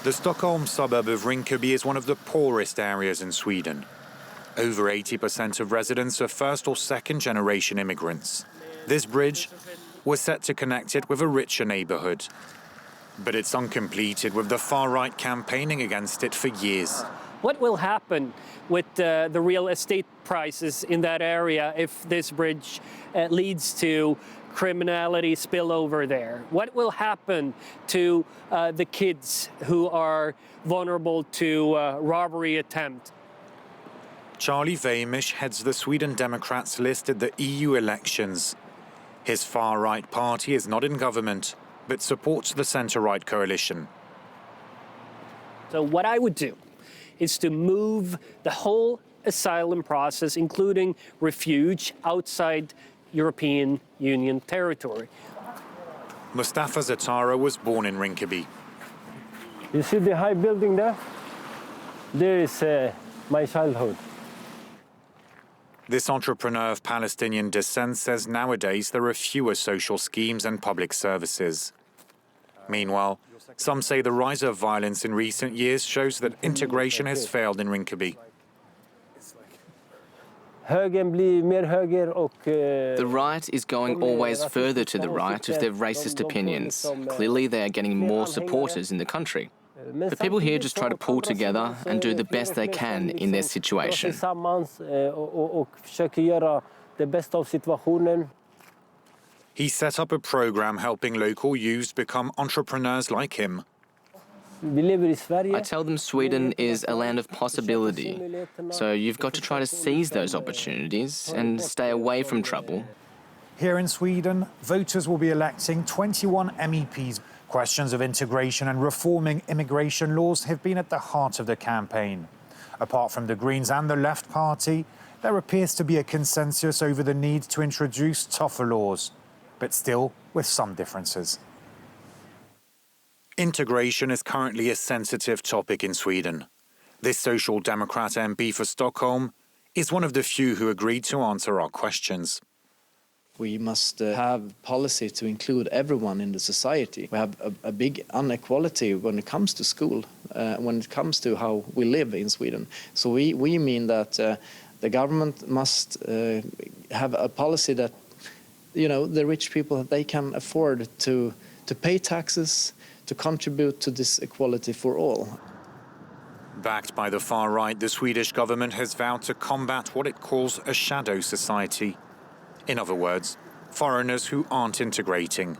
The Stockholm suburb of Rinkeby is one of the poorest areas in Sweden. Over 80% of residents are first or second generation immigrants. This bridge was set to connect it with a richer neighborhood. But it's uncompleted, with the far-right campaigning against it for years. What will happen with the real estate prices in that area if this bridge leads to criminality spillover there? What will happen to the kids who are vulnerable to robbery attempt? Charlie Weimisch heads the Sweden Democrats list at the EU elections. His far-right party is not in government, but supports the centre-right coalition. So what I would do is to move the whole asylum process, including refuge, outside European Union territory. Mustafa Zatara was born in Rinkeby. You see the high building there? There is my childhood. This entrepreneur of Palestinian descent says nowadays there are fewer social schemes and public services. Meanwhile, some say the rise of violence in recent years shows that integration has failed in Rinkeby. The right is going always further to the right with their racist opinions. Clearly, they are getting more supporters in the country. The people here just try to pull together and do the best they can in their situation. He set up a program helping local youths become entrepreneurs like him. I tell them Sweden is a land of possibility, so you've got to try to seize those opportunities and stay away from trouble. Here in Sweden, voters will be electing 21 MEPs. Questions of integration and reforming immigration laws have been at the heart of the campaign. Apart from the Greens and the Left Party, there appears to be a consensus over the need to introduce tougher laws, but still with some differences. Integration is currently a sensitive topic in Sweden. This Social Democrat MP for Stockholm is one of the few who agreed to answer our questions. We must have policy to include everyone in the society. We have a big inequality when it comes to school, when it comes to how we live in Sweden. So we mean that the government must have a policy that, you know, the rich people, they can afford to pay taxes, to contribute to this equality for all. Backed by the far right, the Swedish government has vowed to combat what it calls a shadow society. In other words, foreigners who aren't integrating.